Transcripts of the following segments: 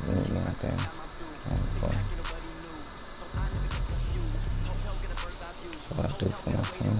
Nothing. So I do for my team.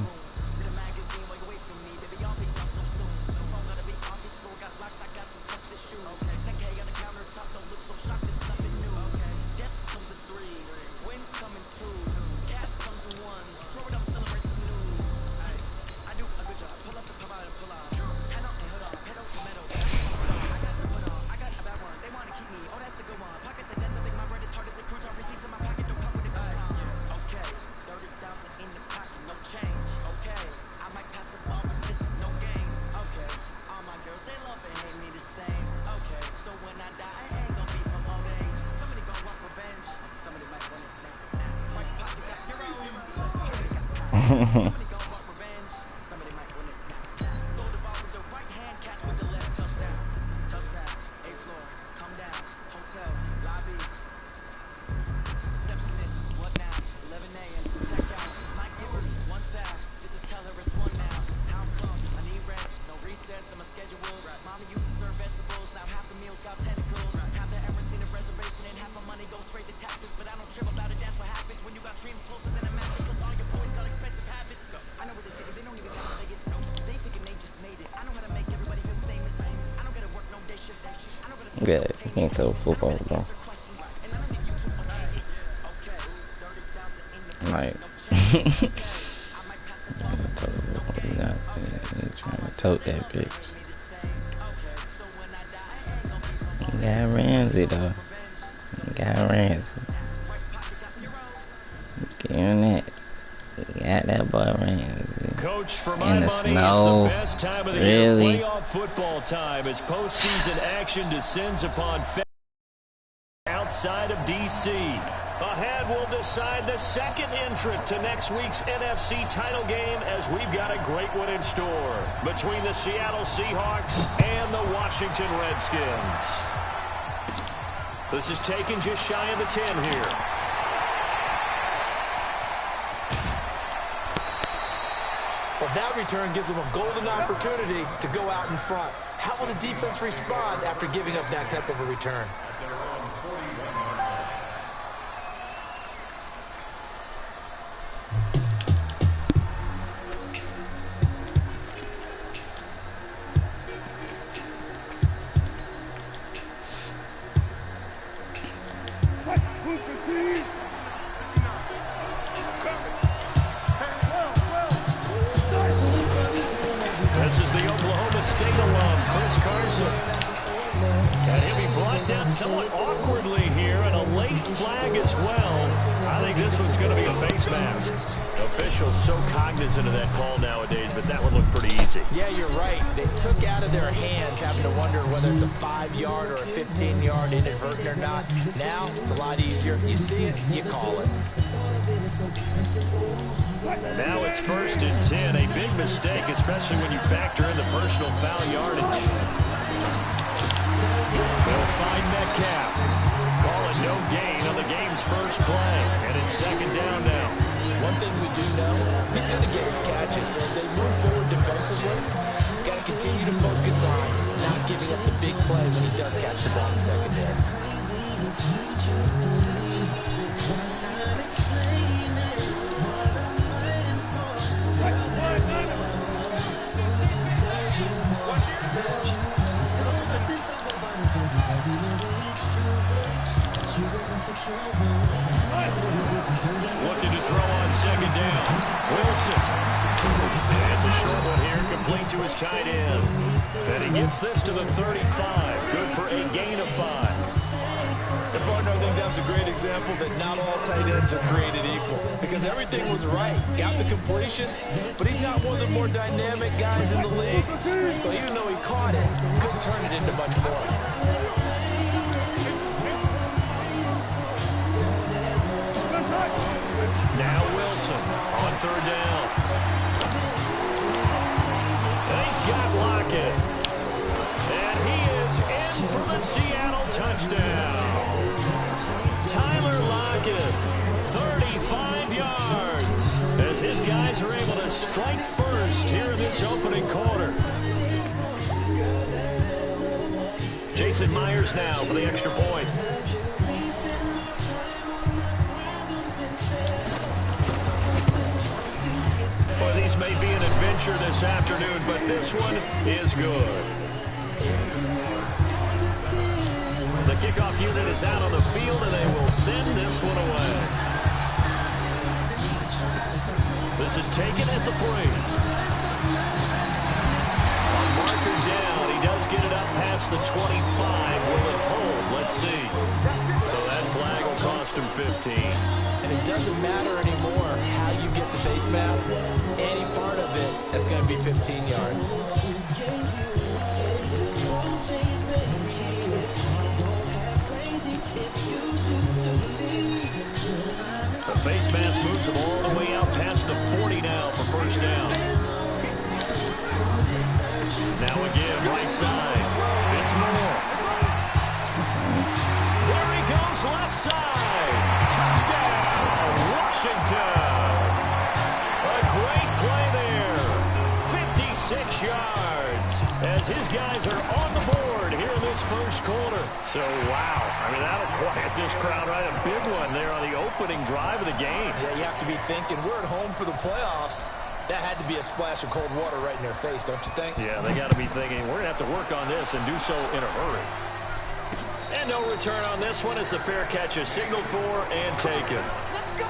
Yeah, you can't throw football though. Like, you trying to tote that bitch. You got Ramsey though. You got Ramsey. Give him that. You got that boy Ramsey. Coach, for in the snow. It's the best time of the really? year. Playoff football time as postseason action descends upon outside of D.C. Ahead will decide the second entrant to next week's NFC title game as we've got a great one in store between the Seattle Seahawks and the Washington Redskins. This is taken just shy of the 10 here. Well, that return gives them a golden opportunity to go out in front. How will the defense respond after giving up that type of a return? This is the Oklahoma State alum, Chris Carson. And he'll be brought down somewhat awkwardly here, and a late flag as well. I think this one's going to be a face mask. Officials so cognizant of that call nowadays, but that one looked pretty easy. Yeah, you're right. They took out of their hands having to wonder whether it's a 5-yard or a 15-yard inadvertent or not. Now, it's a lot easier. You see it, you call it. Now it's 1st and 10. A big mistake, especially when you factor in the personal foul yardage. They'll find Metcalf. Call it no gain on the game's first play. And it's 2nd down now. One thing we do know, he's going to get his catches. So as they move forward defensively, got to continue to focus on not giving up the big play when he does catch the ball in the secondary. Looking to throw on 2nd down. Wilson. And it's a short one here, complete to his tight end. And he gets this to the 35. Good for a gain of 5. And partner, I think that was a great example that not all tight ends are created equal. Because everything was right. Got the completion, but he's not one of the more dynamic guys in the league. So even though he caught it, couldn't turn it into much more. Now Wilson on 3rd down. And he's got Lockett. And he is in for the Seattle touchdown. Tyler Lockett, 35 yards. As his guys are able to strike first here in this opening quarter. Jason Jason Myers now for the extra point. Well, these may be an adventure this afternoon, but this one is good. The kickoff unit is out on the field, and they will send this one away. This is taken at the 3. On marker down, he does get it up past the 25. Will it hold? Let's see. So that flag will cost him 15. And it doesn't matter anymore how you get the face mask. Any part of it is going to be 15 yards. The face mask moves him all the way out past the 40 now for first down. Now again, right side. It's Moore. There he goes, left side. Touchdown, Washington. A great play there. 56 yards as his guys are on the board here in this first quarter. So, wow. I mean, that'll quiet this crowd, right? A big one there on the opening drive of the game. Yeah, you have to be thinking, we're at home for the playoffs. That had to be a splash of cold water right in their face, don't you think? Yeah, they got to be thinking, we're going to have to work on this and do so in a hurry. And no return on this one as the fair catch is signaled for and taken. Let's go.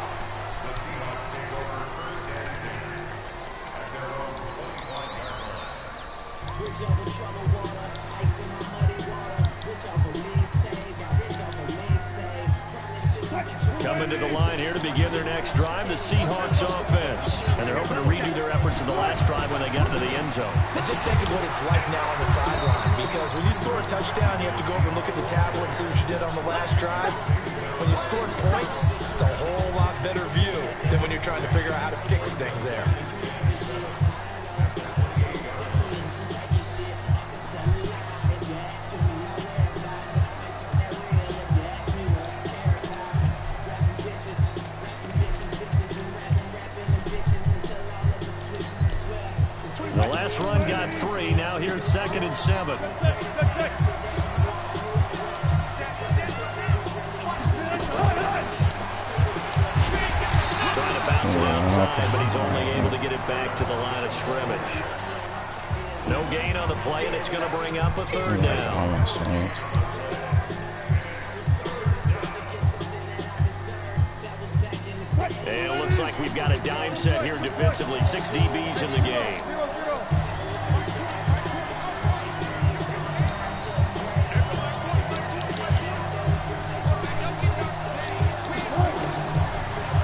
Coming to the line here to begin their next drive, the Seahawks offense. And they're hoping to redo their efforts in the last drive when they got into the end zone. And just think of what it's like now on the sideline, because when you score a touchdown, you have to go over and look at the tablet and see what you did on the last drive. When you scored points, it's a whole lot better view than when you're trying to figure out how to fix things there. The last run got 3. Now here's 2nd and 7. Trying to bounce it outside, but he's only able to get it back to the line of scrimmage. No gain on the play, and it's going to bring up a 3rd down. And it looks like we've got a dime set here defensively. 6 DBs in the game.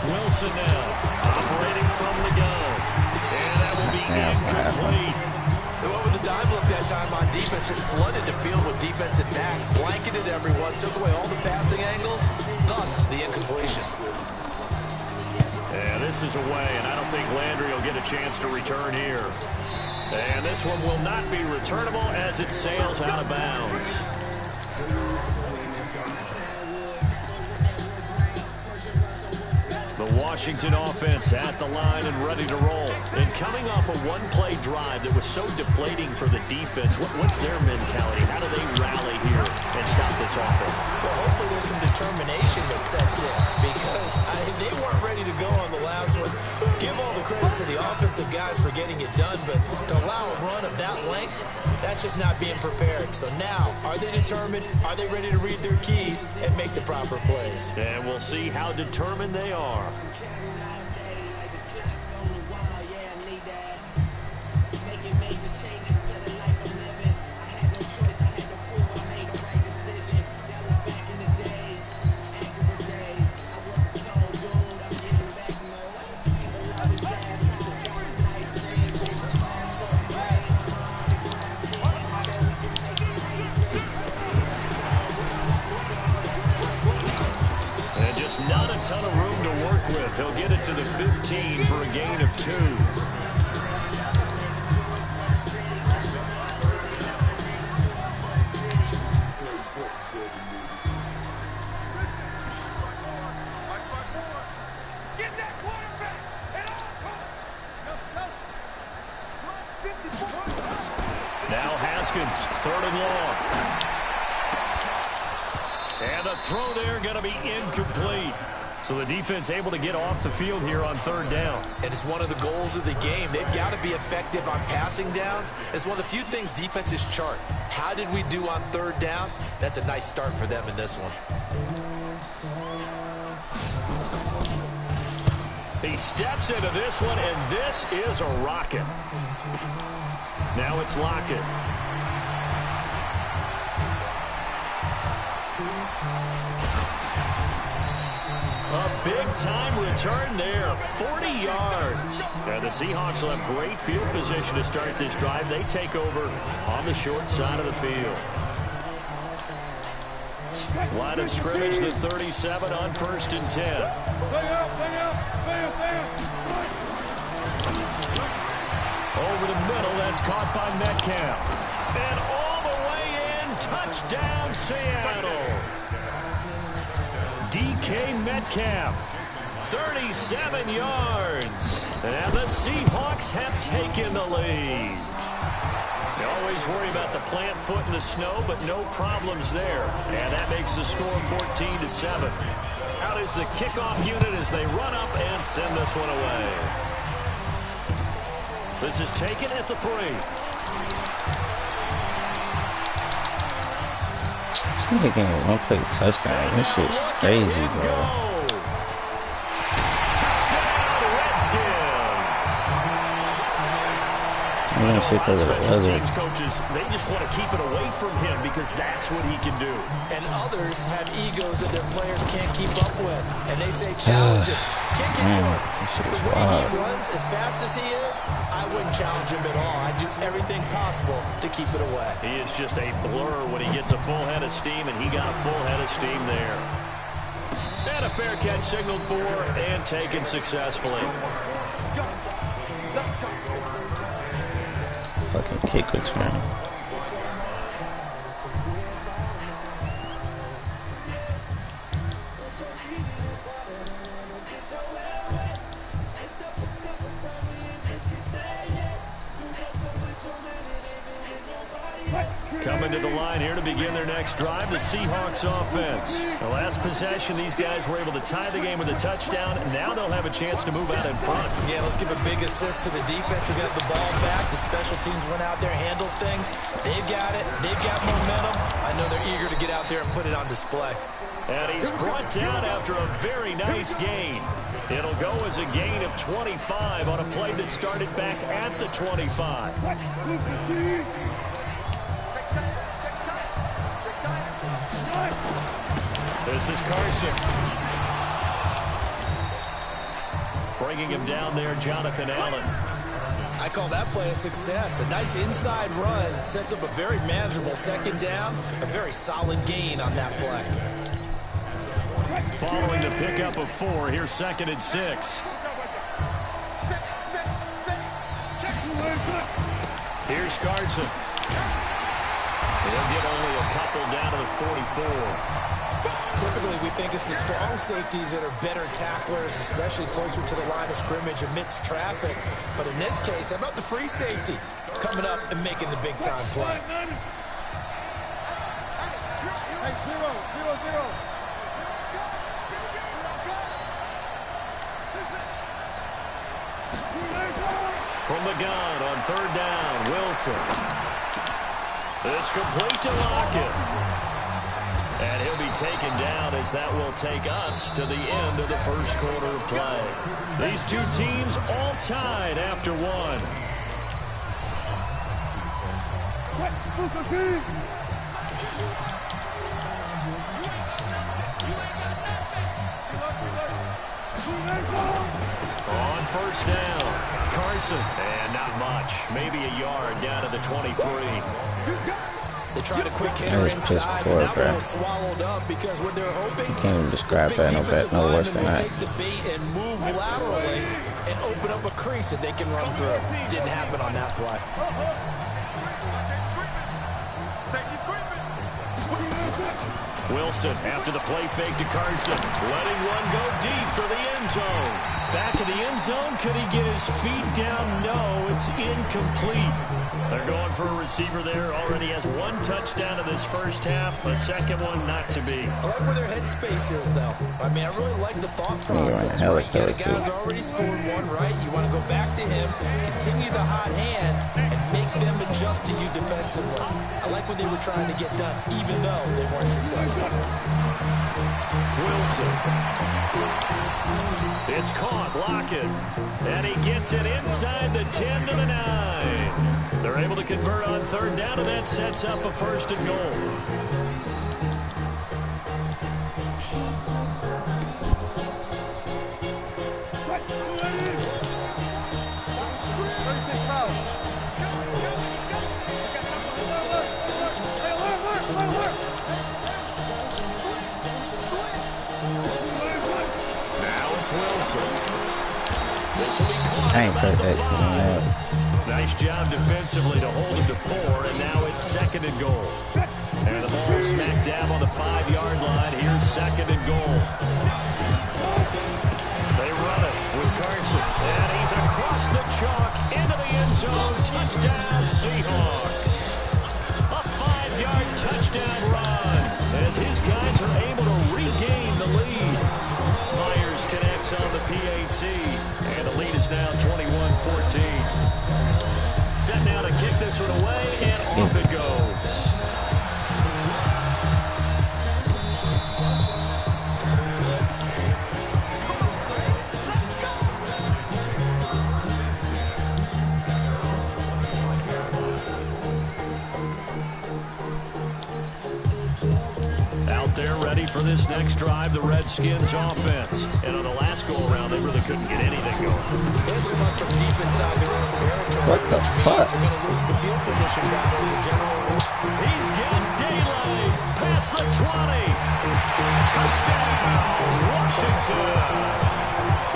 Wilson now operating from the gun. And that will be incomplete. Whoever the dime look that time on defense just flooded the field with defensive backs, blanketed everyone, took away all the passing angles, thus the incompletion. And this is away, and I don't think Landry will get a chance to return here. And this one will not be returnable as it sails out of bounds. The Washington offense at the line and ready to roll. And coming off a one-play drive that was so deflating for the defense, what's their mentality? How do they rally here and stop this offense? Well, hopefully there's some determination that sets in, because they weren't ready to go on the last one. Give all the credit to the offensive guys for getting it done, but to allow a run of that length, that's just not being prepared. So now, are they determined? Are they ready to read their keys and make the proper plays? And we'll see how determined they are. Not a ton of room to work with. He'll get it to the 15 for a gain of 2. Now Haskins, 3rd and long. And the throw there going to be incomplete. So the defense able to get off the field here on third down. And it's one of the goals of the game. They've got to be effective on passing downs. It's one of the few things defenses chart. How did we do on third down? That's a nice start for them in this one. He steps into this one, and this is a rocket. Now it's Lockett. A big-time return there, 40 yards. And the Seahawks will have great field position to start this drive. They take over on the short side of the field. Line of scrimmage, the 37 on 1st and 10. Over the middle, that's caught by Metcalf. And all the way in, touchdown Seattle. DK Metcalf, 37 yards. And the Seahawks have taken the lead. They always worry about the plant foot in the snow, but no problems there. And that makes the score 14-7. Out is the kickoff unit as they run up and send this one away. This is taken at the 3. This nigga getting one play touchdown. This shit's crazy, bro. Special teams coaches, they just want to keep it away from him because that's what he can do. And others have egos that their players can't keep up with. And they say challenge him. Can't get to him. The way he runs as fast as he is, I wouldn't challenge him at all. I'd do everything possible to keep it away. He is just a blur when he gets a full head of steam, and he got a full head of steam there. And a fair catch signaled for and taken successfully. Fucking kick return. Coming to the line here to begin their next drive, the Seahawks offense. The last possession, these guys were able to tie the game with a touchdown. Now they'll have a chance to move out in front. Yeah, let's give a big assist to the defense who got the ball back. The special teams went out there, handled things. They've got it. They've got momentum. I know they're eager to get out there and put it on display. And he's brought down after a very nice gain. It'll go as a gain of 25 on a play that started back at the 25. This is Carson. Bringing him down there, Jonathan Allen. I call that play a success. A nice inside run sets up a very manageable second down. A very solid gain on that play. Following the pickup of 4, here's 2nd and 6. Here's Carson. He'll get only a couple down to the 44. Typically, we think it's the strong safeties that are better tacklers, especially closer to the line of scrimmage amidst traffic. But in this case, how about the free safety coming up and making the big-time play? From the gun on 3rd down, Wilson. It's complete to Lockett. And he'll be taken down as that will take us to the end of the first quarter of play. These two teams all tied after 1. On 1st down, Carson. And not much. Maybe a yard down to the 23. They tried a quick hitter inside, but that one was swallowed up because what they're hoping, can't even describe that no worse than that. Take the bait and move laterally and open up a crease that they can run through. Didn't happen on that play. Wilson after the play fake to Carson. Letting one go deep for the end zone. Back in the end zone. Could he get his feet down? No, it's incomplete. They're going for a receiver there. Already has one touchdown in this first half. A second one not to be. I like where their headspace is, though. I mean, I really like the thought process, right? You got a guy who's already scored one, right? You want to go back to him, continue the hot hand, and make them adjust to you defensively. I like what they were trying to get done, even though they weren't successful. Wilson. It's caught, Lockett. And he gets it inside the 10 to the 9. They're able to convert on third down, and that sets up a first and goal. I ain't heard that. Nice job defensively to hold him to 4, and now it's second and goal. And the ball smack dab on the 5-yard line. Here's second and goal. They run it with Carson, and he's across the chalk into the end zone. Touchdown, Seahawks. A 5-yard touchdown run as his guys are able to regain the lead. Myers connects on the PAT, and the lead is now 21-14. Set now to kick this one away, and off it goes. Out there ready for this next drive, the Redskins offense. And on the last go-around, they really couldn't get anything going. They run up from deep inside their own territory. What the fuck? They're going to lose the field position battles in general. He's got daylight past the 20. Touchdown, Washington.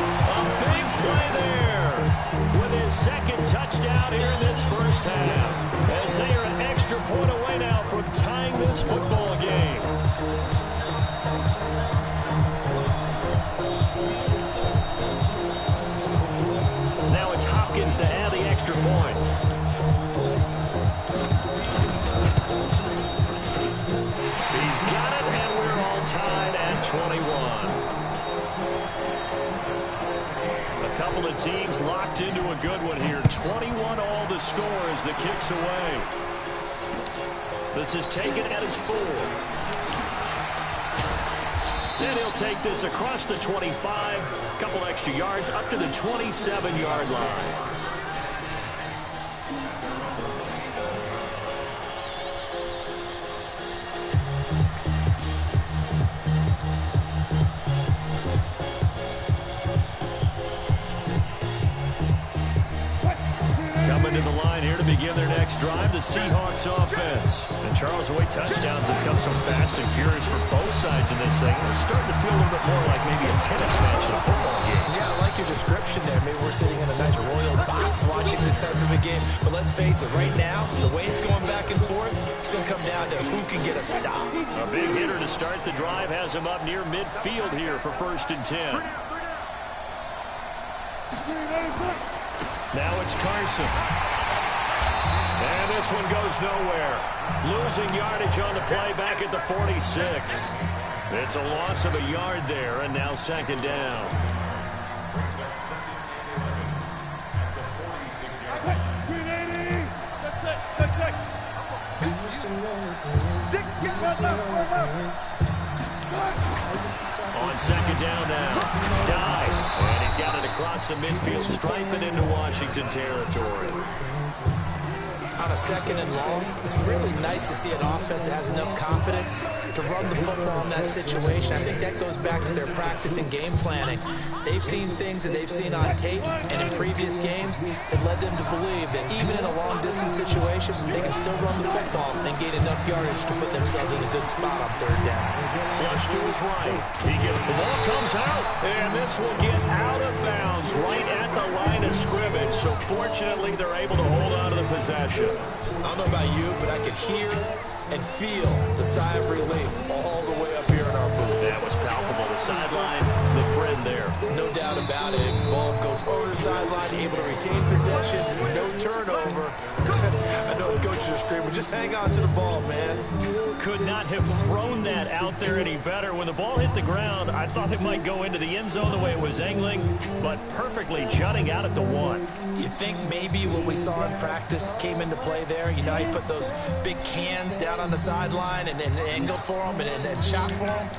A big play there with his second touchdown here in this first half. As they are an extra point away now from tying this football game. Now it's Hopkins to add the extra point. He's got it, and we're all tied at 21. A couple of teams locked into a good one here. 21 all the score as the kick's away. This is taken at his 4. And he'll take this across the 25, a couple extra yards up to the 27-yard line. Coming to the line here to begin their next drive, the Seahawks offense. And Charles, the way touchdowns have come so fast and furious for both sides in this thing, it's starting to feel a little bit more like maybe a tennis match in a football game. Yeah, I like your description there. Maybe we're sitting in a nice royal box watching this type of a game. But let's face it, right now, the way it's going back and forth, it's going to come down to who can get a stop. A big hitter to start the drive has him up near midfield here for 1st and 10. Now it's Carson. And this one goes nowhere. Losing yardage on the play back at the 46. It's a loss of a yard there, and now second down. On second down now, dive, and he's got it across the midfield stripe and into Washington territory. On a second and long, it's really nice to see an offense that has enough confidence to run the football in that situation. I think that goes back to their practice and game planning. They've seen things that they've seen on tape and in previous games that led them to believe that even in a long-distance situation, they can still run the football and gain enough yardage to put themselves in a good spot on third down. Flush to his right. The ball comes out, and this will get out of bounds right at the line of scrimmage. So fortunately, they're able to hold on to the possession. I don't know about you, but I could hear and feel the sigh of relief all the way that was palpable. The sideline, the friend there. No doubt about it. Ball goes over the sideline, able to retain possession, no turnover. I know his coaches are screaming, just hang on to the ball, man. Could not have thrown that out there any better. When the ball hit the ground, I thought it might go into the end zone the way it was angling, but perfectly jutting out at the 1. You think maybe what we saw in practice came into play there? You know, he put those big cans down on the sideline and angled for him and shot for him.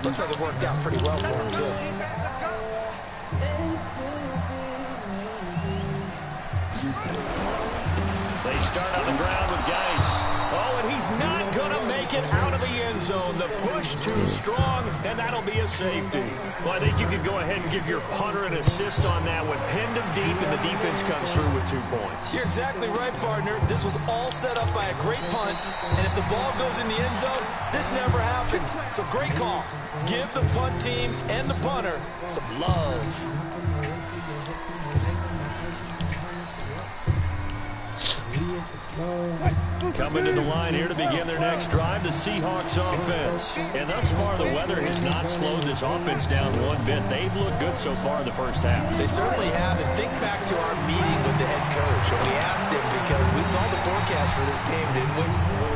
Looks like it worked out pretty well for him, too. They start on the ground with Geis. Oh, and he's not going to make it out of the end zone. The push too strong, and that'll be a safety. Well, I think you could go ahead and give your punter an assist on that one. Pinned him deep, and the defense comes through with 2 points. You're exactly right, partner. This was all set up by a great punt, and if the ball goes in the end zone, this never happens. So great call. Give the punt team and the punter some love. Coming to the line here to begin their next drive, the Seahawks offense. And thus far, the weather has not slowed this offense down one bit. They've looked good so far in the first half. They certainly have. And think back to our meeting with the head coach. And we asked him, because we saw the forecast for this game, didn't we?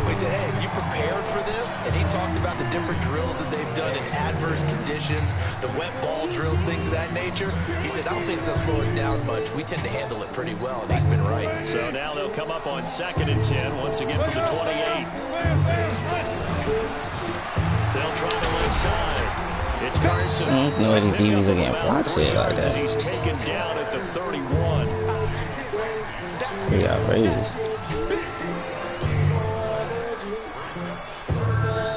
We said, hey, have you prepared for this? And he talked about the different drills that they've done in adverse conditions, the wet ball drills, things of that nature. He said, I don't think it's going to slow us down much. We tend to handle it pretty well, and he's been right. So now they'll come up on 2nd and 10, once again from the 28. They'll try to left side. It's Carson. There's no way these DBs are getting blocked shit like that. He's taken down at the 31. We got raised.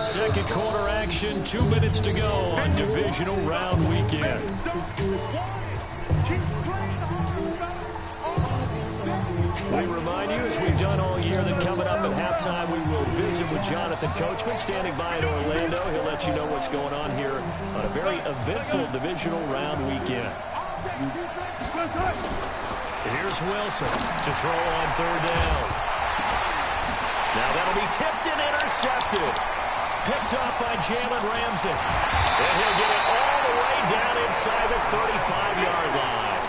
Second quarter action, 2 minutes to go on divisional round weekend. We remind you, as we've done all year, that coming up at halftime, we will visit with Jonathan Coachman, standing by in Orlando. He'll let you know what's going on here on a very eventful divisional round weekend. Here's Wilson to throw on 3rd down. Now that'll be tipped and intercepted. Picked up by Jalen Ramsey. And he'll get it all the way down inside the 35-yard line.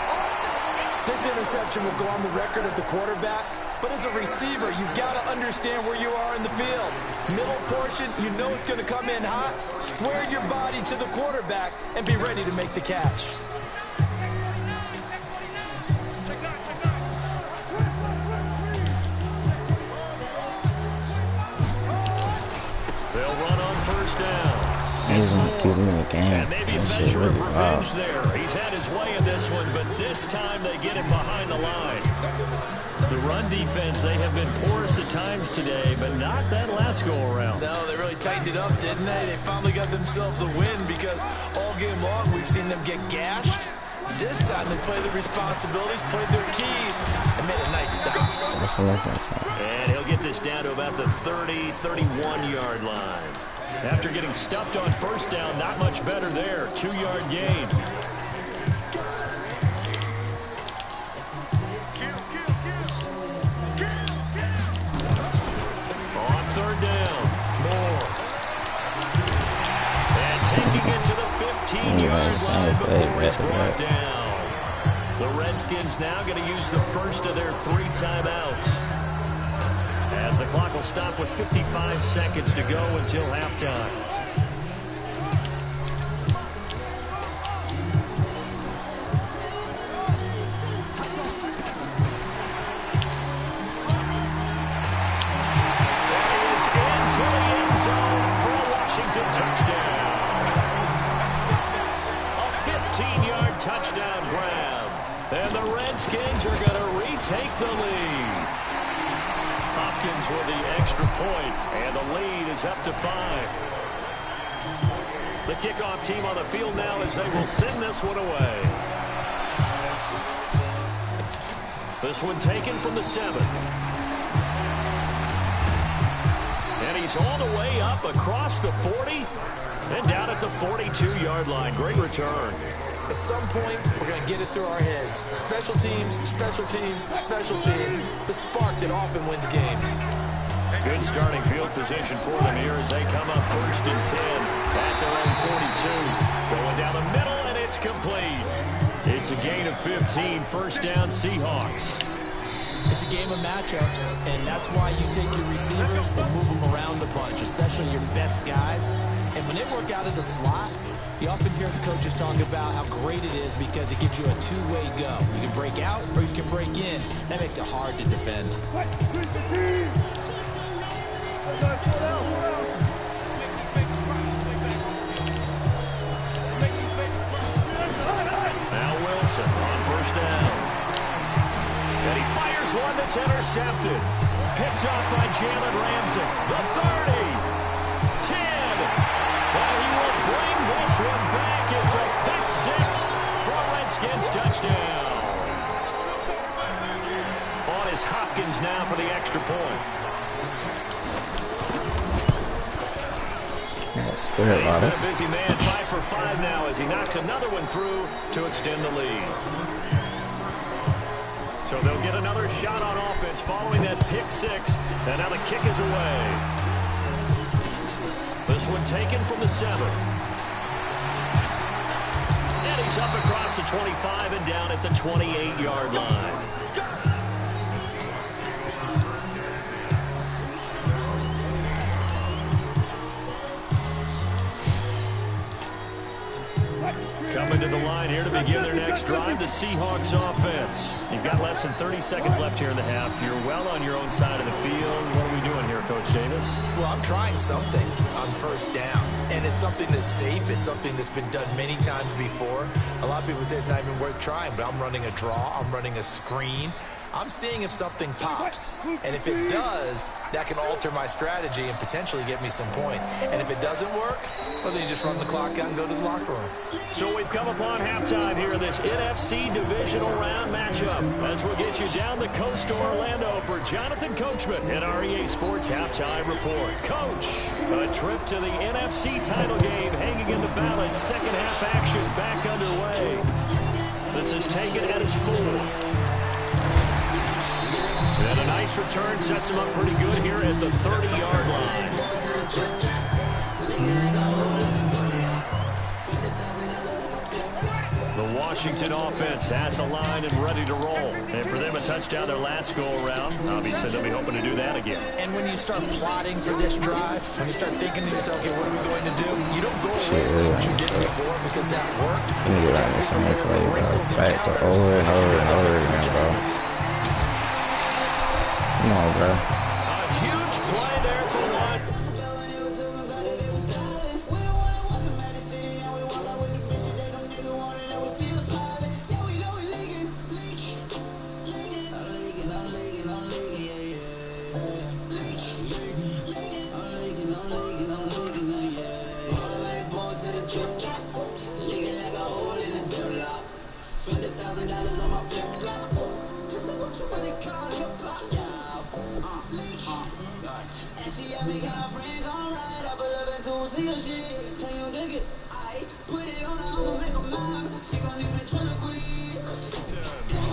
This interception will go on the record of the quarterback, but as a receiver, you've got to understand where you are in the field. Middle portion, you know it's going to come in hot. Square your body to the quarterback and be ready to make the catch. They'll run on 1st down. He's gonna keep him in the game. And maybe a measure of revenge there. He's had his way in this one, but this time they get him behind the line. The run defense, they have been porous at times today, but not that last go-around. No, they really tightened it up, didn't they? They finally got themselves a win, because all game long we've seen them get gashed. This time they played their responsibilities, played their keys, and made a nice stop. And he'll get this down to about the 30, 31-yard line. After getting stuffed on 1st down, not much better there. 2-yard gain. On 3rd down, Moore. And taking it to the 15-yard line before it's brought down. The Redskins now going to use the first of their 3 timeouts, as the clock will stop with 55 seconds to go until halftime. That is into the end zone for a Washington touchdown. A 15-yard touchdown grab. And the Redskins are going to retake the lead. Hopkins with the extra point, and the lead is up to 5. The kickoff team on the field now as they will send this one away. This one taken from the 7. And he's all the way up across the 40 and down at the 42-yard line. Great return. At some point, we're going to get it through our heads. Special teams, special teams, special teams. The spark that often wins games. Good starting field position for them here as they come up 1st and 10 at their own 42. Going down the middle, and it's complete. It's a gain of 15, 1st down Seahawks. It's a game of matchups, and that's why you take your receivers and move them around a bunch, especially your best guys. And when they work out of the slot, you often hear the coaches talk about how great it is because it gives you a two-way go. You can break out or you can break in. That makes it hard to defend. Now Wilson on 1st down. And he fires one that's intercepted. Picked up by Jalen Ramsey. The 30. 10. But he will bring this one back. It's a pick 6 for a Redskins touchdown. On is Hopkins now for the extra point. He's He's been a busy man, 5 for 5 now as he knocks another one through to extend the lead. So they'll get another shot on offense following that pick 6, and now the kick is away. This one taken from the 7. And he's up across the 25 and down at the 28-yard line. Coming to the line here to begin their next drive, the Seahawks offense. You've got less than 30 seconds left here in the half. You're well on your own side of the field. What are we doing here, Coach Davis? Well, I'm trying something on 1st down, and it's something that's safe. It's something that's been done many times before. A lot of people say it's not even worth trying, but I'm running a draw. I'm running a screen. I'm seeing if something pops, and if it does, that can alter my strategy and potentially get me some points. And if it doesn't work, well, then you just run the clock out and go to the locker room. So we've come upon halftime here in this NFC divisional round matchup as we'll get you down the coast to Orlando for Jonathan Coachman in our EA Sports Halftime Report. Coach, a trip to the NFC title game hanging in the balance. Second half action back underway. This is taken at his 4. And a nice return sets him up pretty good here at the 30-yard line. The Washington offense at the line and ready to roll. And for them, a touchdown their last go-around. Obviously, they'll be hoping to do that again. And when you start plotting for this drive, when you start thinking to yourself, okay, what are we going to do? You don't go away from what you did before because that worked. You need to run the same play, bro. Back to over and over and over again, bro. Come on, bro. A huge play there for one.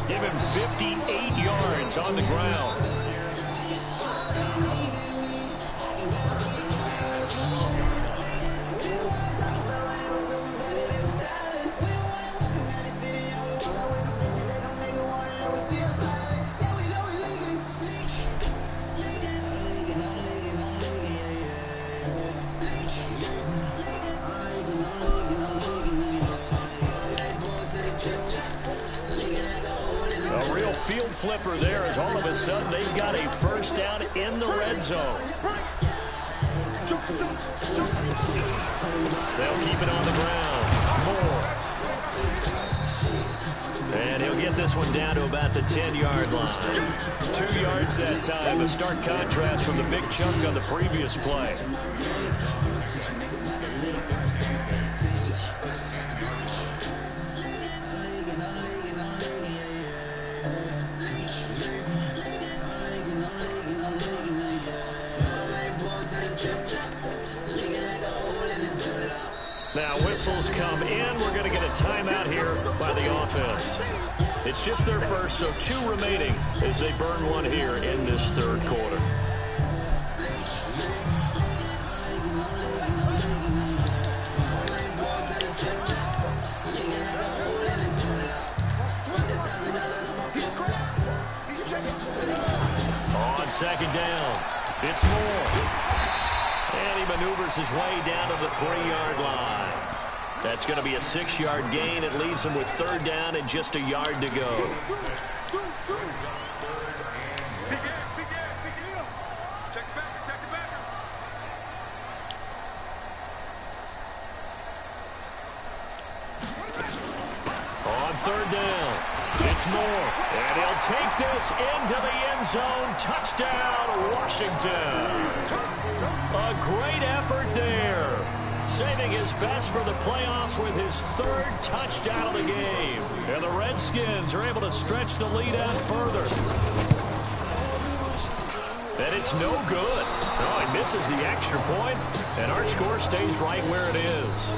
Give him 58 yards on the ground. Field flipper there as all of a sudden they've got a first down in the red zone. They'll keep it on the ground. Moore. And he'll get this one down to about the 10-yard line. 2 yards that time. A stark contrast from the big chunk on the previous play. Now whistles come in. We're going to get a timeout here by the offense. It's just their first, so 2 remaining as they burn one here in this third quarter. On second down, it's Moore. And he maneuvers his way down to the 3-yard line. That's going to be a 6-yard gain. It leaves him with third down and just a yard to go. On third down, it's Moore. And he'll take this into the end zone. Touchdown, Washington. A great effort there. Saving his best for the playoffs with his third touchdown of the game. And the Redskins are able to stretch the lead out further. And it's no good. Oh, he misses the extra point, and our score stays right where it is.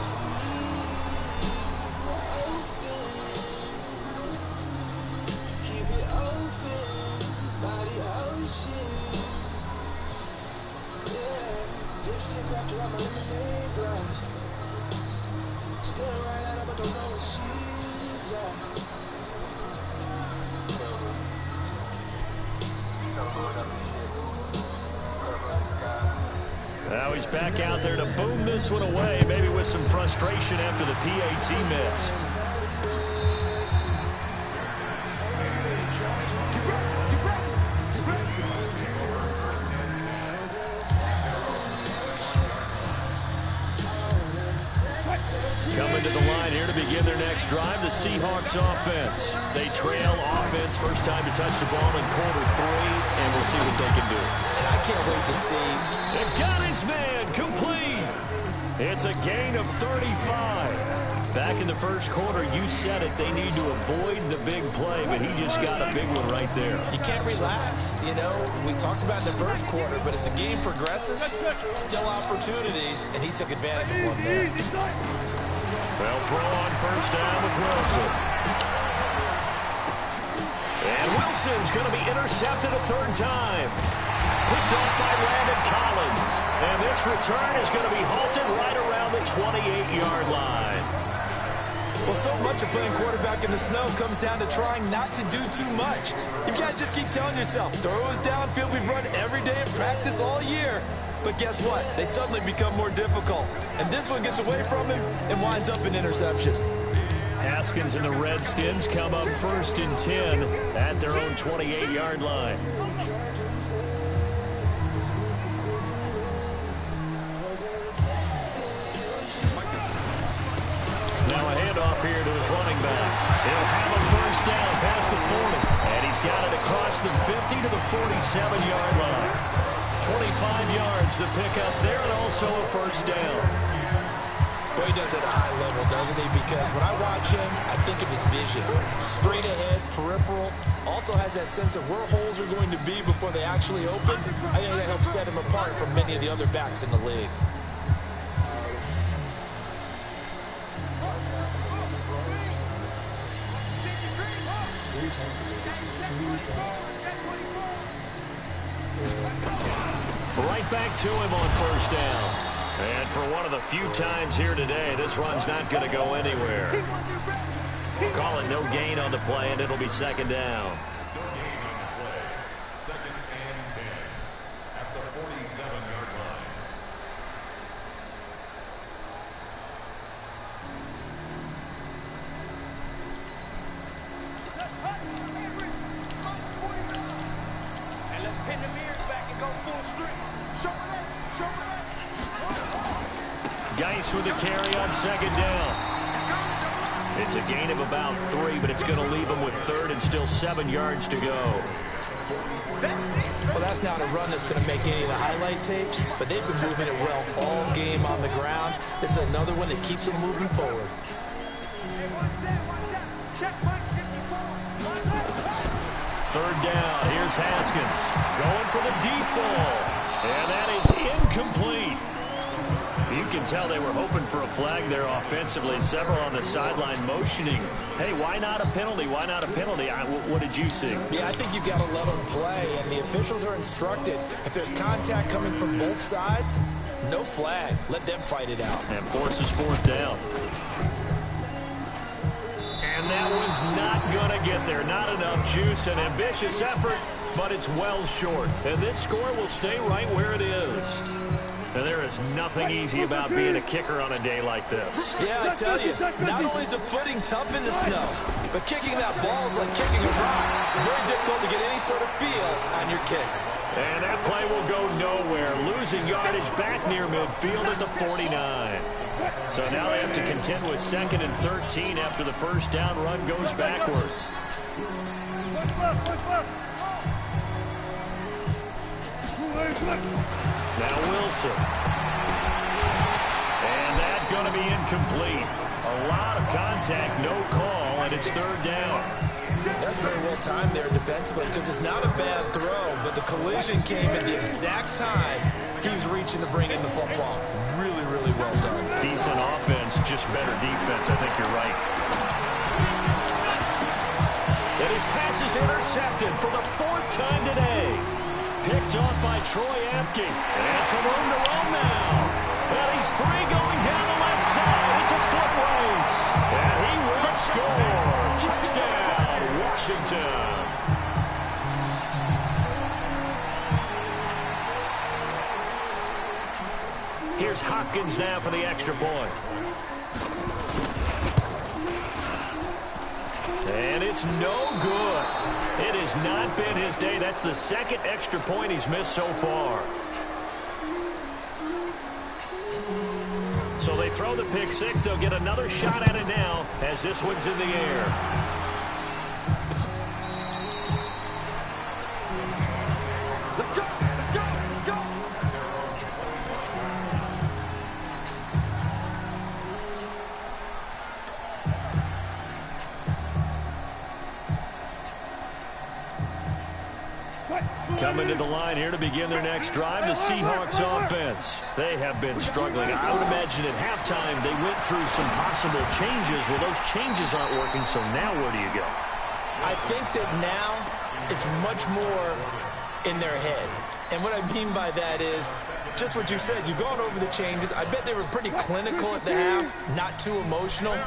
Now he's back out there to boom this one away, maybe with some frustration after the PAT miss. Coming to the line here to begin their next drive, the Seahawks offense. They trail offense, first time to touch the ball in quarter 3, and we'll see what they can do. And I can't wait to see. They've got his man complete. It's a gain of 35. Back in the first quarter, you said it, they need to avoid the big play, but he just got a big one right there. You can't relax. You know, we talked about in the first quarter, but as the game progresses, still opportunities, and he took advantage of one there. They'll throw on first down with Wilson. And Wilson's going to be intercepted a third time. Picked off by Landon Collins. And this return is going to be halted right around the 28-yard line. Well, so much of playing quarterback in the snow comes down to trying not to do too much. You've got to just keep telling yourself, throws downfield we've run every day in practice all year. But guess what? They suddenly become more difficult. And this one gets away from him and winds up an interception. Haskins and the Redskins come up first and 10 at their own 28-yard line. Now a handoff here to his running back. He'll have a first down past the 40. And he's got it across the 50 to the 47-yard line. 25 yards to pick up there, and also a first down. Boy, he does it at a high level, doesn't he? Because when I watch him, I think of his vision. Straight ahead, peripheral. Also has that sense of where holes are going to be before they actually open. I think that helps set him apart from many of the other backs in the league. Right back to him on first down. And for one of the few times here today, this run's not going to go anywhere. We'll call it no gain on the play, and it'll be second down. Second and 10 at the 47-yard line. And let's pin the mirrors back and go full strip. Show it. Geis with the carry on second down. It's a gain of about 3, but it's going to leave him with third and still 7 yards to go. Well, that's not a run that's going to make any of the highlight tapes, but they've been moving it well all game on the ground. This is another one that keeps them moving forward. Third down. Here's Haskins going for the deep ball. And that is incomplete. You can tell they were hoping for a flag there offensively. Several on the sideline motioning. Hey, why not a penalty? Why not a penalty? What did you see? Yeah, I think you've got to let them play, and the officials are instructed. If there's contact coming from both sides, no flag. Let them fight it out. And forces fourth down. And that one's not going to get there. Not enough juice. An ambitious effort, but it's well short. And this score will stay right where it is. And there is nothing easy about being a kicker on a day like this. Yeah, I tell you, not only is the footing tough in the snow, but kicking that ball is like kicking a rock. Very difficult to get any sort of feel on your kicks. And that play will go nowhere. Losing yardage back near midfield at the 49. So now they have to contend with 2nd and 13 after the first down run goes backwards. Now Wilson. And that's going to be incomplete. A lot of contact, no call, and it's 3rd down. That's very well timed there defensively because it's not a bad throw, but the collision came at the exact time he was reaching to bring in the football. Really, really well done. Decent offense, just better defense. I think you're right. And his pass is intercepted for the 4th time today. Picked off by Troy Apke. And some room to run now. And he's free going down the left side. It's a foot race. And he will score. Touchdown, Washington. Here's Hopkins now for the extra point. And it's no good. It has not been his day. That's the 2nd extra point he's missed so far. So they throw the pick 6. They'll get another shot at it now as this one's in the air. Coming to the line here to begin their next drive, the Seahawks offense. They have been struggling. I would imagine at halftime they went through some possible changes. Well, those changes aren't working, so now where do you go? I think that now it's much more in their head. And what I mean by that is just what you said. You've gone over the changes. I bet they were pretty clinical at the half, not too emotional.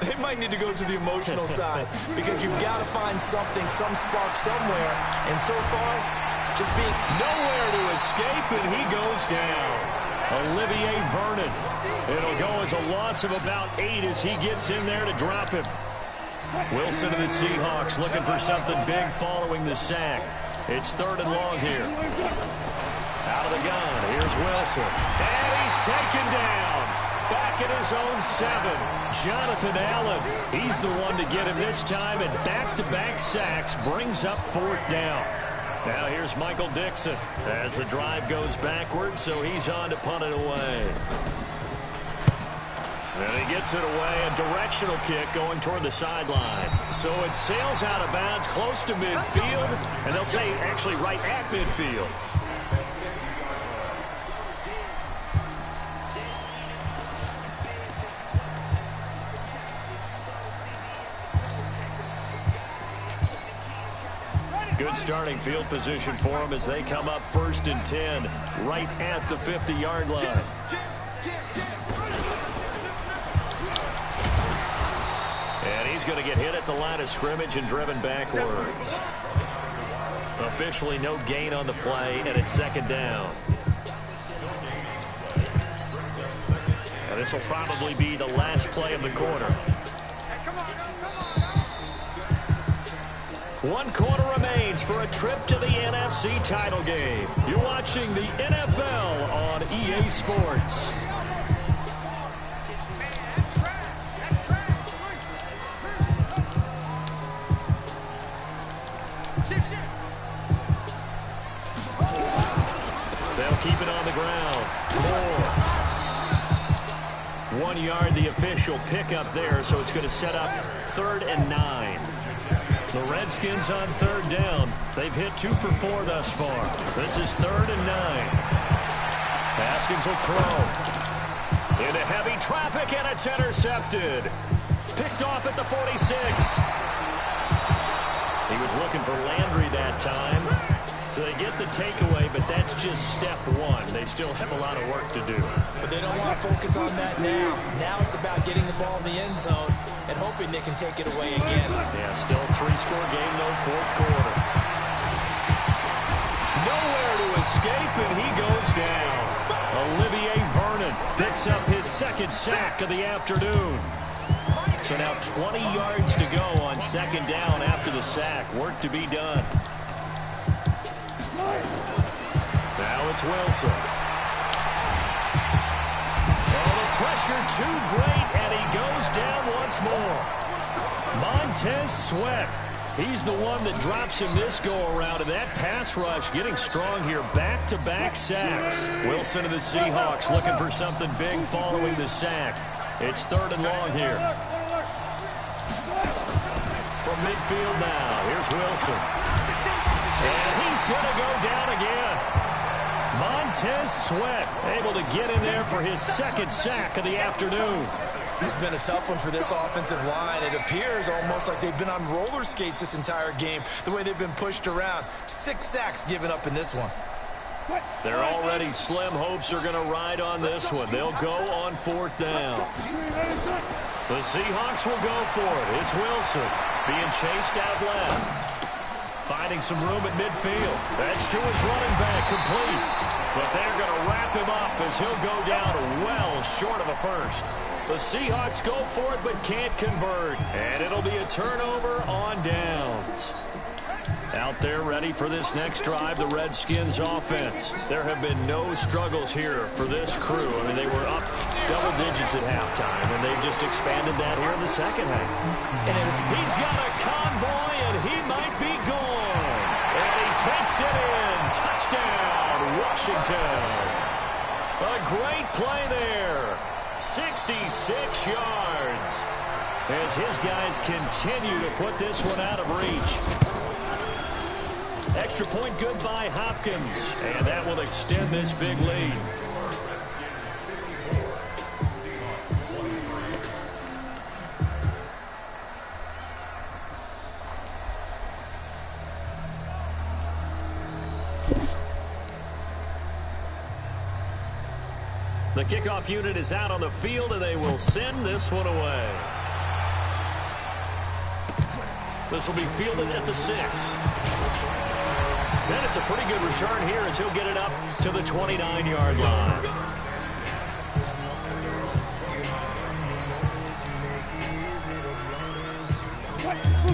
They might need to go to the emotional side because you've got to find something, some spark somewhere. And so far, just being nowhere to escape, and he goes down. Olivier Vernon. It'll go as a loss of about 8 as he gets in there to drop him. Wilson and the Seahawks looking for something big following the sack. It's 3rd and long here. Out of the gun, here's Wilson. And he's taken down. Back at his own 7. Jonathan Allen, he's the one to get him this time, and back-to-back sacks brings up 4th down. Now here's Michael Dixon as the drive goes backwards, so he's on to punt it away. And he gets it away, a directional kick going toward the sideline. So it sails out of bounds close to midfield, and they'll say actually right at midfield. Good starting field position for them as they come up 1st and 10, right at the 50-yard line. And he's going to get hit at the line of scrimmage and driven backwards. Officially no gain on the play, and it's 2nd down. And this will probably be the last play of the quarter. 1 quarter remains for a trip to the NFC title game. You're watching the NFL on EA Sports. They'll keep it on the ground. 1 yard, the official pickup there, so it's going to set up 3rd and 9. The Redskins on 3rd down. They've hit 2 for 4 thus far. This is 3rd and 9. Haskins will throw. Into heavy traffic, and it's intercepted. Picked off at the 46. He was looking for Landry that time. So they get the takeaway, but that's just step one. They still have a lot of work to do. But they don't want to focus on that now. Now it's about getting the ball in the end zone and hoping they can take it away again. Yeah, still a three-score game, though, fourth quarter. Nowhere to escape, and he goes down. Olivier Vernon picks up his second sack of the afternoon. So now 20 yards to go on second down after the sack. Work to be done. Now it's Wilson. Oh, the pressure too great, and he goes down once more. Montez Sweat. He's the one that drops him this go-around, and that pass rush getting strong here. Back-to-back sacks. Wilson of the Seahawks looking for something big following the sack. It's third and long here. From midfield now, here's Wilson. And he's going to go down again. Montez Sweat able to get in there for his second sack of the afternoon. This has been a tough one for this offensive line. It appears almost like they've been on roller skates this entire game, the way they've been pushed around. 6 sacks given up in this one. They're already slim hopes are going to ride on this one. They'll go on fourth down. The Seahawks will go for it. It's Wilson being chased out left. Finding some room at midfield. That's to his running back, complete. But they're going to wrap him up as he'll go down well short of a first. The Seahawks go for it but can't convert. And it'll be a turnover on downs. Out there ready for this next drive, the Redskins offense. There have been no struggles here for this crew. I mean, they were up double digits at halftime, and they've just expanded that here in the second half. And he's got a convoy, and he might be gone. And he takes it in. Touchdown, Washington. A great play there. 66 yards. As his guys continue to put this one out of reach. Extra point good by Hopkins. And that will extend this big lead. The kickoff unit is out on the field, and they will send this one away. This will be fielded at the 6. And it's a pretty good return here as he'll get it up to the 29-yard line.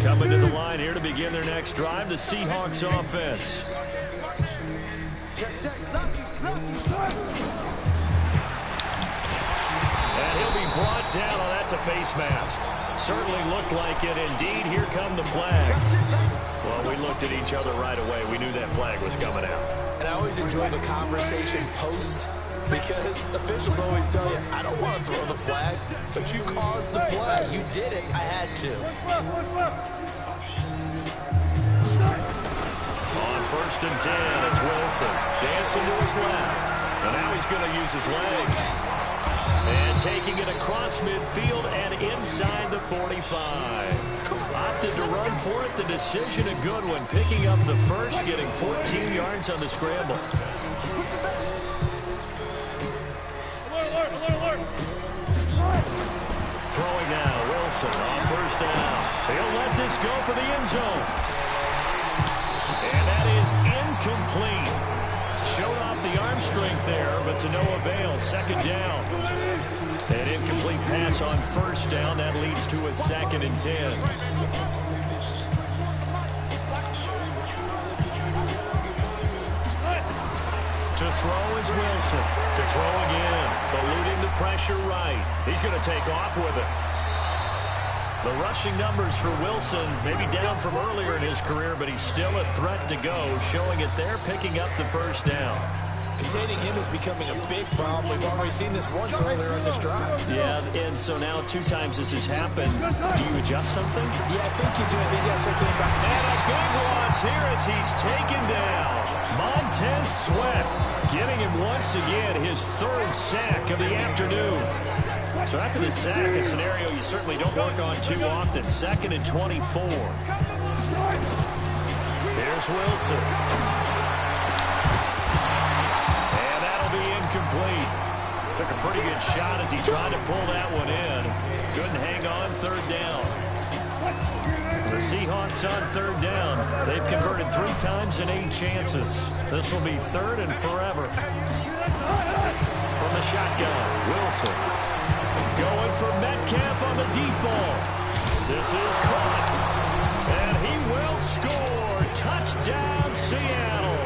Coming to the line here to begin their next drive, the Seahawks offense. And he'll be brought down. Oh, that's a face mask. Certainly looked like it. Indeed, here come the flags. Well, we looked at each other right away. We knew that flag was coming out. And I always enjoy the conversation post because officials always tell you, I don't want to throw the flag, but you caused the play. You did it. I had to. On 1st and 10, it's Wilson. Dancing to his left. And now he's going to use his legs. And taking it across midfield and inside the 45. Opted to run for it. The decision a good one. Picking up the first, getting 14 yards on the scramble. Throwing now, Wilson on 1st down. He'll let this go for the end zone. And that is incomplete. Showed off the arm strength there, but to no avail. Second down. An incomplete pass on 1st down. That leads to a 2nd and 10. To throw is Wilson. To throw again. Eluding the pressure right. He's going to take off with it. The rushing numbers for Wilson maybe down from earlier in his career, but he's still a threat to go, showing it there, picking up the 1st down. Containing him is becoming a big problem. We've already seen this once earlier in this drive. Yeah, and so now 2 times this has happened. Do you adjust something? Yeah, I think you do. I think you have something about that. And a big loss here as he's taken down. Montez Sweat getting him once again his 3rd sack of the afternoon. So after the sack, a scenario you certainly don't work on too often. 2nd and 24. Here's Wilson. Took a pretty good shot as he tried to pull that one in. Couldn't hang on third down. The Seahawks on third down. They've converted 3 times in 8 chances. This will be third and forever. From the shotgun, Wilson. Going for Metcalf on the deep ball. This is caught. And he will score. Touchdown, Seattle.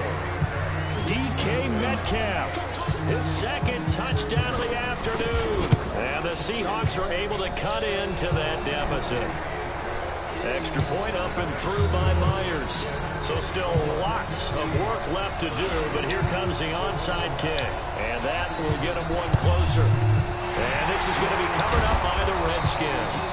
DK Metcalf. His second touchdown of the afternoon. And the Seahawks are able to cut into that deficit. Extra point up and through by Myers. So still lots of work left to do, but here comes the onside kick. And that will get them one closer. And this is going to be covered up by the Redskins.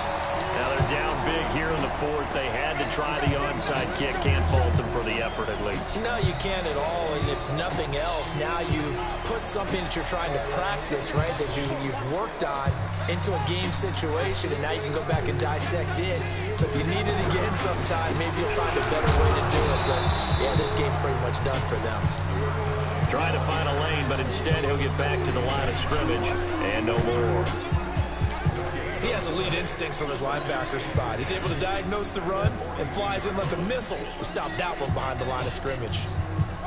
Now they're down big here in the fourth. They had to try the onside kick. Can't fault them for the effort at least. No, you can't at all. And if nothing else, now you've put something that you're trying to practice, right, that you've worked on into a game situation, and now you can go back and dissect it. So if you need it again sometime, maybe you'll find a better way to do it. But, yeah, this game's pretty much done for them. Trying to find a lane, but instead he'll get back to the line of scrimmage and no more. He has elite instincts from his linebacker spot. He's able to diagnose the run and flies in like a missile to stop that one behind the line of scrimmage.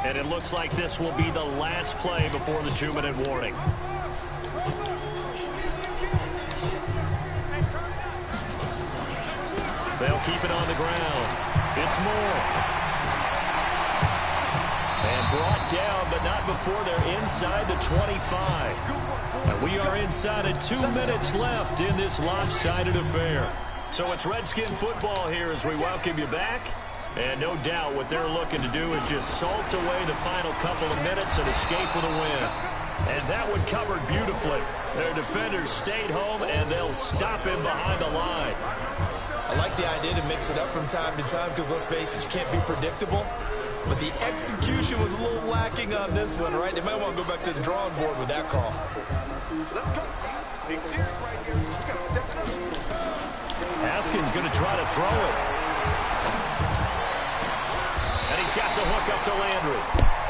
And it looks like this will be the last play before the 2-minute warning. They'll keep it on the ground. It's Moore. And brought down, but not before they're inside the 25. And we are inside of 2 minutes left in this lopsided affair. So it's Redskin football here as we welcome you back. And no doubt what they're looking to do is just salt away the final couple of minutes and escape with a win. And that one covered beautifully. Their defenders stayed home, and they'll stop him behind the line. I like the idea to mix it up from time to time because, let's face it, you can't be predictable. But the execution was a little lacking on this one, right? They might want to go back to the drawing board with that call. Let's go. Big series right here. You got to step up. Haskins going to try to throw it. And he's got the hook up to Landry.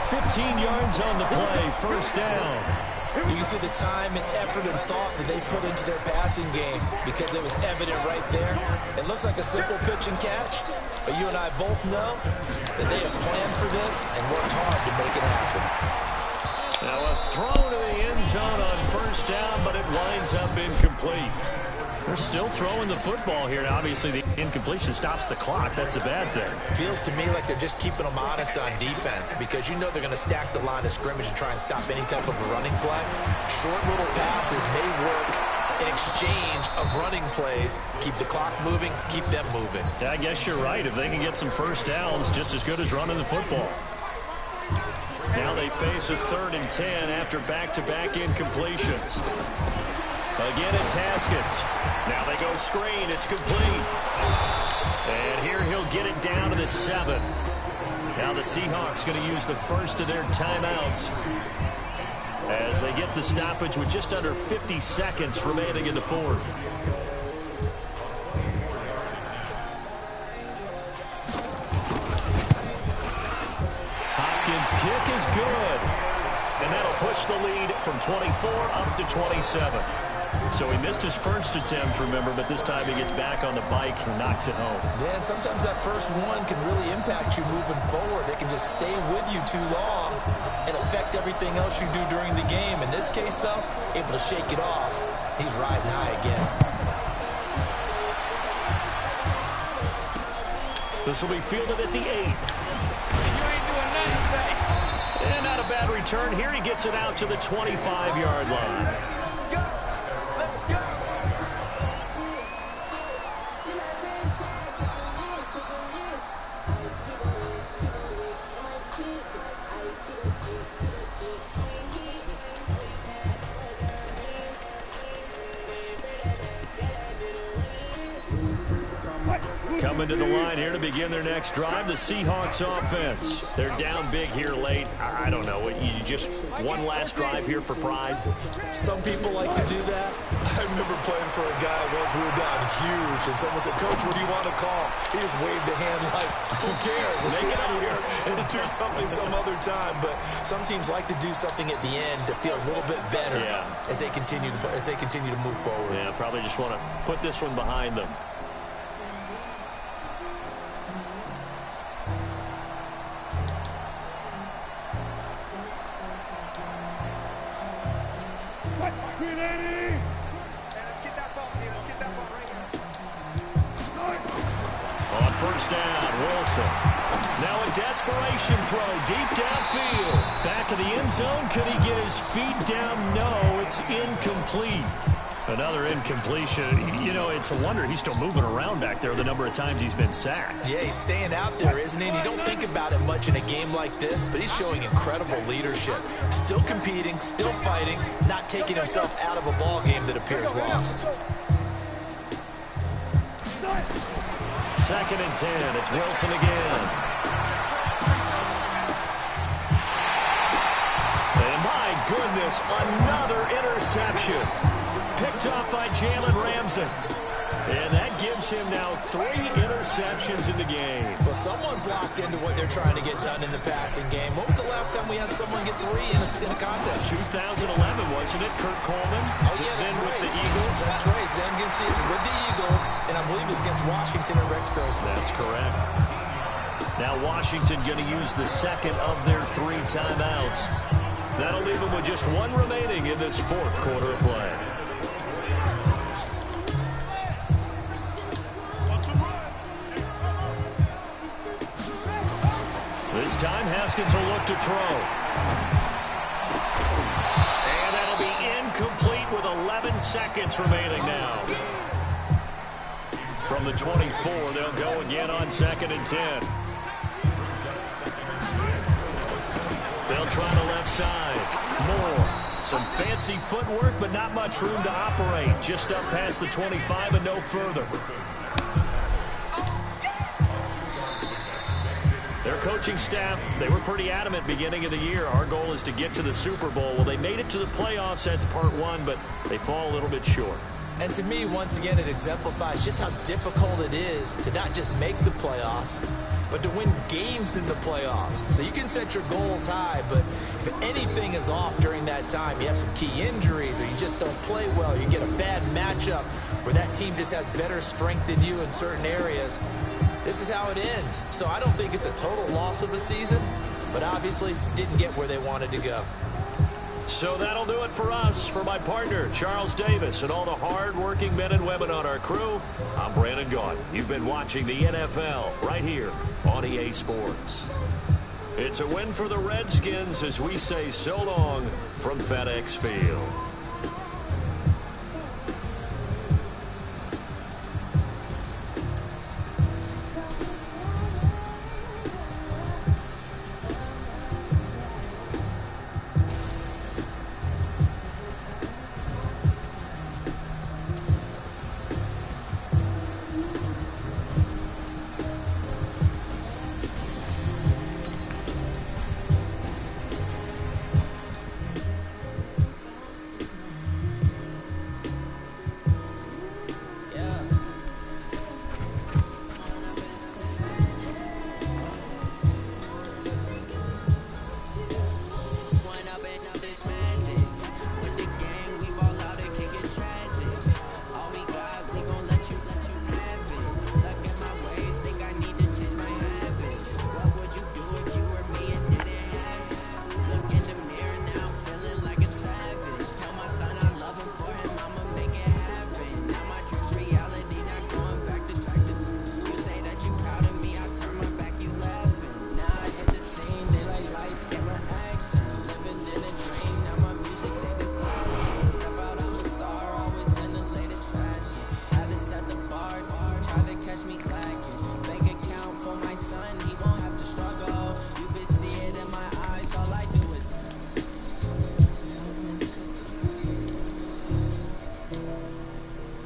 15 yards on the play, first down. You can see the time and effort and thought that they put into their passing game because it was evident right there. It looks like a simple pitch and catch, but you and I both know that they have planned for this and worked hard to make it happen. Now a throw to the end zone on first down, but it winds up incomplete. They're still throwing the football here. Now, obviously, the incompletion stops the clock. That's a bad thing. Feels to me like they're just keeping them honest on defense because you know they're going to stack the line of scrimmage and try and stop any type of a running play. Short little passes may work in exchange of running plays. Keep the clock moving, keep them moving. Yeah, I guess you're right. If they can get some first downs, just as good as running the football. Now they face a 3rd and 10 after back-to-back incompletions. Again, it's Haskins. Now they go screen. It's complete. And here he'll get it down to the 7. Now the Seahawks going to use the first of their timeouts as they get the stoppage with just under 50 seconds remaining in the fourth. Hopkins' kick is good. And that'll push the lead from 24 up to 27. So he missed his first attempt, remember, but this time he gets back on the bike and knocks it home. Yeah, and sometimes that first one can really impact you moving forward. They can just stay with you too long and affect everything else you do during the game. In this case, though, able to shake it off. He's riding high again. This will be fielded at the 8. You ain't doing nothing today. And not a bad return. Here he gets it out to the 25-yard line. Coming to the line here to begin their next drive, the Seahawks offense. They're down big here late. I don't know. You just one last drive here for pride? Some people like to do that. I remember playing for a guy once we were down huge, and someone said, "Coach, what do you want to call?" He just waved a hand like, "Who cares? Let's get out of here and do something some other time." But some teams like to do something at the end to feel a little bit better as they continue to move forward. Yeah, probably just want to put this one behind them. On first down, Wilson. Now a desperation throw deep downfield. Back of the end zone. Could he get his feet down? No, it's incomplete. Another incompletion. You know, it's a wonder he's still moving around back there the number of times he's been sacked. Yeah, he's staying out there, isn't he? And you don't think about it much in a game like this, but he's showing incredible leadership. Still competing, still fighting, not taking himself out of a ball game that appears lost. 2nd and 10. It's Wilson again. And my goodness, another interception. Picked up by Jalen Ramsey. And that gives him now 3 interceptions in the game. Well, someone's locked into what they're trying to get done in the passing game. When was the last time we had someone get 3 in a contest? 2011, wasn't it? Kurt Coleman. Oh, yeah, that's then right. With the Eagles. That's right. Then with the Eagles, and I believe it's against Washington and Rex Grossman. That's correct. Now Washington going to use the second of their 3 timeouts. That'll leave them with just 1 remaining in this 4th quarter of play. This time, Haskins will look to throw. And that'll be incomplete with 11 seconds remaining now. From the 24, they'll go again on 2nd and 10. They'll try the left side. Moore. Some fancy footwork, but not much room to operate. Just up past the 25 and no further. Their coaching staff, they were pretty adamant beginning of the year. Our goal is to get to the Super Bowl. Well, they made it to the playoffs. That's part 1, but they fall a little bit short. And to me, once again, it exemplifies just how difficult it is to not just make the playoffs, but to win games in the playoffs. So you can set your goals high, but if anything is off during that time, you have some key injuries or you just don't play well, you get a bad matchup where that team just has better strength than you in certain areas, this is how it ends. So I don't think it's a total loss of a season, but obviously didn't get where they wanted to go. So that'll do it for us. For my partner, Charles Davis, and all the hard-working men and women on our crew, I'm Brandon Gaudin. You've been watching the NFL right here on EA Sports. It's a win for the Redskins as we say so long from FedEx Field.